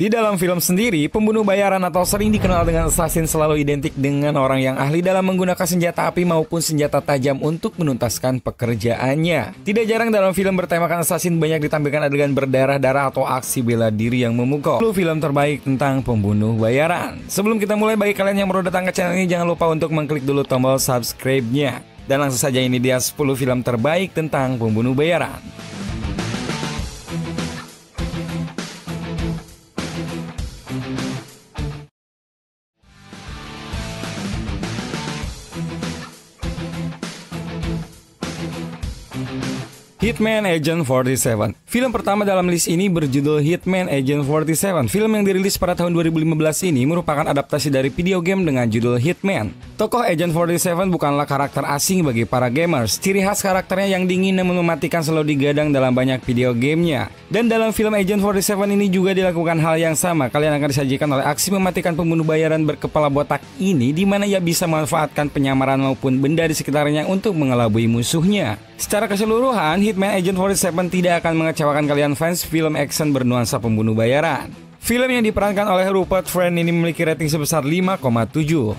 Di dalam film sendiri, pembunuh bayaran atau sering dikenal dengan assassin selalu identik dengan orang yang ahli dalam menggunakan senjata api maupun senjata tajam untuk menuntaskan pekerjaannya. Tidak jarang dalam film bertemakan assassin banyak ditampilkan adegan berdarah-darah atau aksi bela diri yang memukul. 10 film terbaik tentang pembunuh bayaran. Sebelum kita mulai, bagi kalian yang baru datang ke channel ini, jangan lupa untuk mengklik dulu tombol subscribe-nya. Dan langsung saja, ini dia 10 film terbaik tentang pembunuh bayaran. Hitman Agent 47. Film pertama dalam list ini berjudul Hitman Agent 47. Film yang dirilis pada tahun 2015 ini merupakan adaptasi dari video game dengan judul Hitman. Tokoh Agent 47 bukanlah karakter asing bagi para gamers. Ciri khas karakternya yang dingin namun mematikan selalu digadang dalam banyak video gamenya. Dan dalam film Agent 47 ini juga dilakukan hal yang sama. Kalian akan disajikan oleh aksi mematikan pembunuh bayaran berkepala botak ini, di mana ia bisa memanfaatkan penyamaran maupun benda di sekitarnya untuk mengelabui musuhnya. Secara keseluruhan, Hitman Agent 47 tidak akan mengecewakan kalian fans film action bernuansa pembunuh bayaran. Film yang diperankan oleh Rupert Friend ini memiliki rating sebesar 5,7.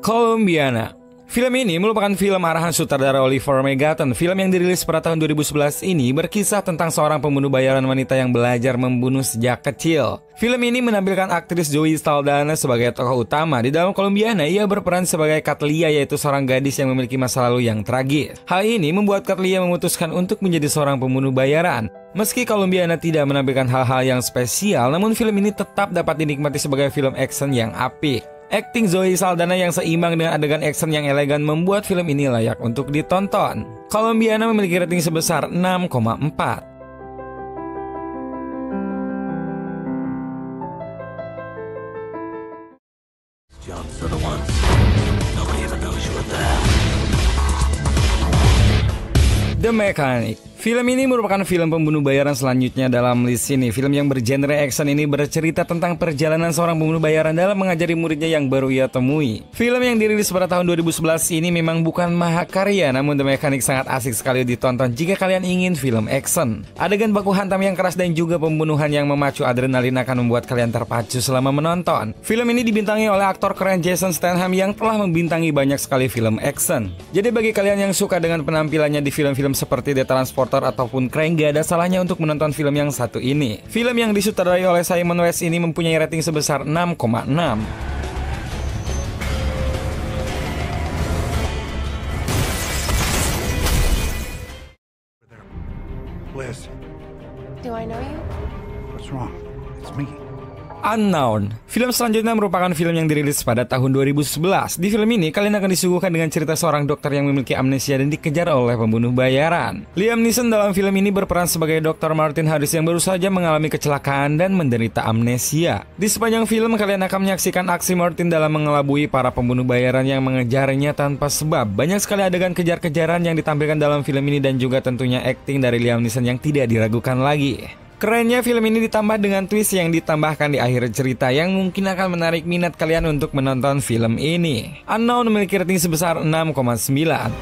Colombiana. Film ini merupakan film arahan sutradara Oliver Megaten. Film yang dirilis pada tahun 2011 ini berkisah tentang seorang pembunuh bayaran wanita yang belajar membunuh sejak kecil. Film ini menampilkan aktris Zoe Saldana sebagai tokoh utama. Di dalam Colombiana, ia berperan sebagai Katlia, yaitu seorang gadis yang memiliki masa lalu yang tragis. Hal ini membuat Katlia memutuskan untuk menjadi seorang pembunuh bayaran. Meski Colombiana tidak menampilkan hal-hal yang spesial, namun film ini tetap dapat dinikmati sebagai film action yang apik. Akting Zoe Saldana yang seimbang dengan adegan action yang elegan membuat film ini layak untuk ditonton. Colombiana memiliki rating sebesar 6,4. The Mechanic. Film ini merupakan film pembunuh bayaran selanjutnya dalam list ini. Film yang bergenre action ini bercerita tentang perjalanan seorang pembunuh bayaran dalam mengajari muridnya yang baru ia temui. Film yang dirilis pada tahun 2011 ini memang bukan mahakarya, namun The Mechanic sangat asik sekali ditonton jika kalian ingin film action. Adegan baku hantam yang keras dan juga pembunuhan yang memacu adrenalin akan membuat kalian terpacu selama menonton. Film ini dibintangi oleh aktor keren Jason Statham yang telah membintangi banyak sekali film action. Jadi bagi kalian yang suka dengan penampilannya di film-film seperti The Transporter ataupun Crank, gak ada salahnya untuk menonton film yang satu ini. Film yang disutradarai oleh Simon West ini mempunyai rating sebesar 6,6. Liz, Do I know you? what's wrong? It's me. Unknown. Film selanjutnya merupakan film yang dirilis pada tahun 2011. Di film ini, kalian akan disuguhkan dengan cerita seorang dokter yang memiliki amnesia dan dikejar oleh pembunuh bayaran. Liam Neeson dalam film ini berperan sebagai Dr. Martin Harris yang baru saja mengalami kecelakaan dan menderita amnesia. Di sepanjang film, kalian akan menyaksikan aksi Martin dalam mengelabui para pembunuh bayaran yang mengejarnya tanpa sebab. Banyak sekali adegan kejar-kejaran yang ditampilkan dalam film ini dan juga tentunya akting dari Liam Neeson yang tidak diragukan lagi. Kerennya film ini ditambah dengan twist yang ditambahkan di akhir cerita yang mungkin akan menarik minat kalian untuk menonton film ini. Unknown memiliki rating sebesar 6,9.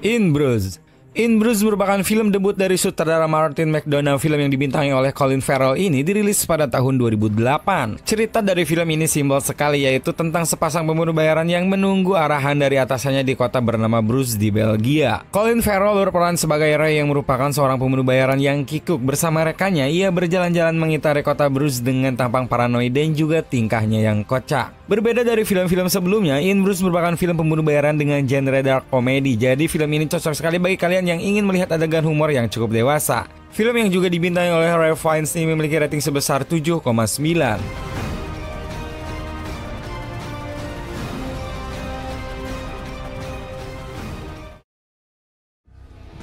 In Bruges. In Bruges merupakan film debut dari sutradara Martin McDonagh. Film yang dibintangi oleh Colin Farrell ini dirilis pada tahun 2008. Cerita dari film ini simpel sekali, yaitu tentang sepasang pembunuh bayaran yang menunggu arahan dari atasannya di kota bernama Bruges di Belgia. Colin Farrell berperan sebagai Ray yang merupakan seorang pembunuh bayaran yang kikuk. Bersama rekannya, ia berjalan-jalan mengitari kota Bruges dengan tampang paranoid dan juga tingkahnya yang kocak. Berbeda dari film-film sebelumnya, In Bruges merupakan film pembunuh bayaran dengan genre dark comedy. Jadi film ini cocok sekali bagi kalian yang ingin melihat adegan humor yang cukup dewasa. Film yang juga dibintangi oleh Ralph Fiennes ini memiliki rating sebesar 7,9.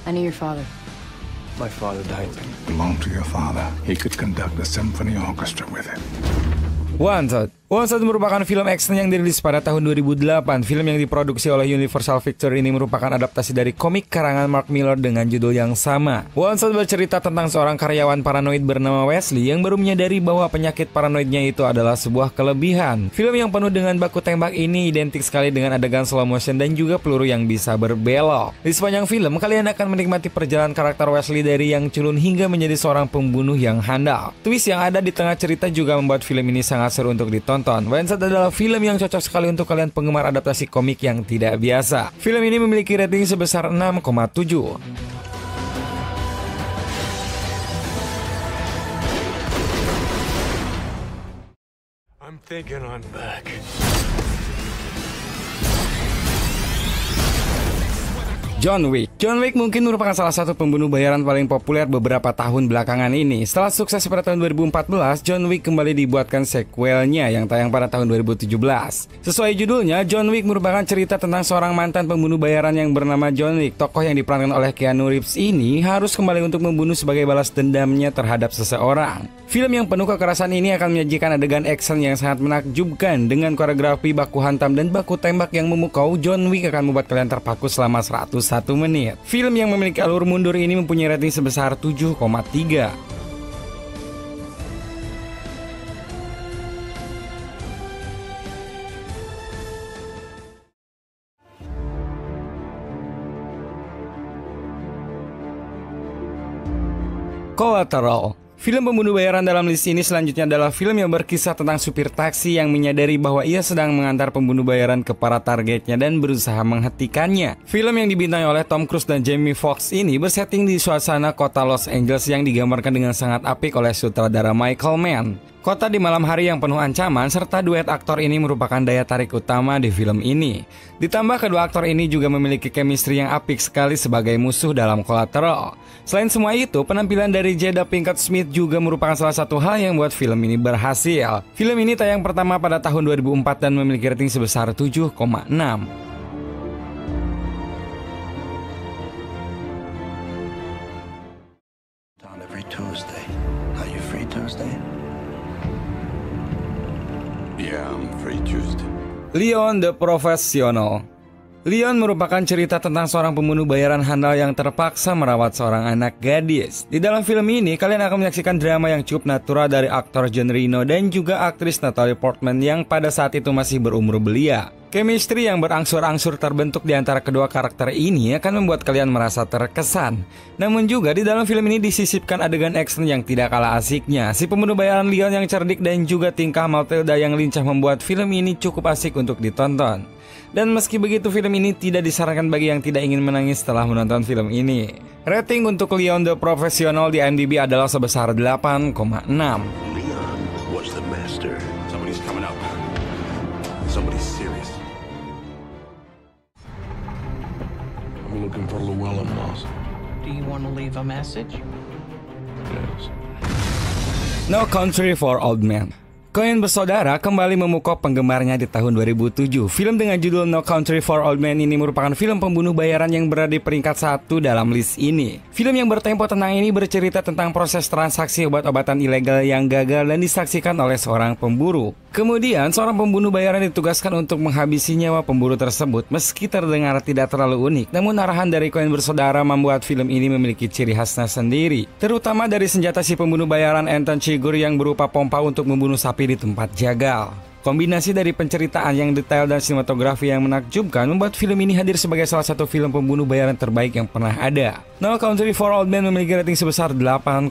I knew your father. My father died. Belonged to your father. He could conduct a symphony orchestra with it. One Shot. One Shot merupakan film action yang dirilis pada tahun 2008. Film yang diproduksi oleh Universal Pictures ini merupakan adaptasi dari komik karangan Mark Millar dengan judul yang sama. One Shot bercerita tentang seorang karyawan paranoid bernama Wesley yang baru menyadari bahwa penyakit paranoidnya itu adalah sebuah kelebihan. Film yang penuh dengan baku tembak ini identik sekali dengan adegan slow motion dan juga peluru yang bisa berbelok. Di sepanjang film, kalian akan menikmati perjalanan karakter Wesley dari yang culun hingga menjadi seorang pembunuh yang handal. Twist yang ada di tengah cerita juga membuat film ini sangat seru untuk ditonton. One Shot adalah film yang cocok sekali untuk kalian penggemar adaptasi komik yang tidak biasa. Film ini memiliki rating sebesar 6,7. I'm thinking I'm back. John Wick. John Wick mungkin merupakan salah satu pembunuh bayaran paling populer beberapa tahun belakangan ini. Setelah sukses pada tahun 2014, John Wick kembali dibuatkan sequelnya yang tayang pada tahun 2017. Sesuai judulnya, John Wick merupakan cerita tentang seorang mantan pembunuh bayaran yang bernama John Wick. Tokoh yang diperankan oleh Keanu Reeves ini harus kembali untuk membunuh sebagai balas dendamnya terhadap seseorang. Film yang penuh kekerasan ini akan menyajikan adegan action yang sangat menakjubkan dengan koreografi baku hantam dan baku tembak yang memukau. John Wick akan membuat kalian terpaku selama 101 menit. Film yang memiliki alur mundur ini mempunyai rating sebesar 7,3. Collateral. Film pembunuh bayaran dalam list ini selanjutnya adalah film yang berkisah tentang supir taksi yang menyadari bahwa ia sedang mengantar pembunuh bayaran ke para targetnya dan berusaha menghentikannya. Film yang dibintangi oleh Tom Cruise dan Jamie Foxx ini bersetting di suasana kota Los Angeles yang digambarkan dengan sangat apik oleh sutradara Michael Mann. Kota di malam hari yang penuh ancaman serta duet aktor ini merupakan daya tarik utama di film ini. Ditambah kedua aktor ini juga memiliki chemistry yang apik sekali sebagai musuh dalam Collateral. Selain semua itu, penampilan dari Jada Pinkett Smith juga merupakan salah satu hal yang membuat film ini berhasil. Film ini tayang pertama pada tahun 2004 dan memiliki rating sebesar 7,6. Every Tuesday. Are you free Tuesday? Yeah, I'm free Tuesday. Leon the Professional. Leon merupakan cerita tentang seorang pembunuh bayaran handal yang terpaksa merawat seorang anak gadis. Di dalam film ini, kalian akan menyaksikan drama yang cukup natural dari aktor Jean Reno dan juga aktris Natalie Portman yang pada saat itu masih berumur belia. Chemistry yang berangsur-angsur terbentuk di antara kedua karakter ini akan membuat kalian merasa terkesan. Namun juga di dalam film ini disisipkan adegan action yang tidak kalah asiknya. Si pembunuh bayaran Leon yang cerdik dan juga tingkah Matilda yang lincah membuat film ini cukup asik untuk ditonton. Dan meski begitu, film ini tidak disarankan bagi yang tidak ingin menangis setelah menonton film ini. Rating untuk Leon the Professional di IMDb adalah sebesar 8,6. Leon was the master. Somebody's coming up. Somebody's serious. I'm looking for Llewellyn Moss. Do you want to leave a message? Yes. No Country for Old Men. Coen bersaudara kembali memukau penggemarnya di tahun 2007. Film dengan judul No Country for Old Men ini merupakan film pembunuh bayaran yang berada di peringkat 1 dalam list ini. Film yang bertempo tenang ini bercerita tentang proses transaksi obat-obatan ilegal yang gagal dan disaksikan oleh seorang pemburu. Kemudian, seorang pembunuh bayaran ditugaskan untuk menghabisi nyawa pemburu tersebut. Meski terdengar tidak terlalu unik, namun arahan dari Coen bersaudara membuat film ini memiliki ciri khasnya sendiri. Terutama dari senjata si pembunuh bayaran Anton Chigurh yang berupa pompa untuk membunuh sapi di tempat jagal. Kombinasi dari penceritaan yang detail dan sinematografi yang menakjubkan membuat film ini hadir sebagai salah satu film pembunuh bayaran terbaik yang pernah ada. No Country for Old Men memiliki rating sebesar 8,1.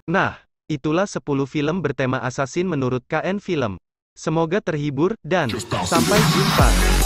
Nah, itulah 10 film bertema assassin menurut KN Film. Semoga terhibur dan sampai jumpa.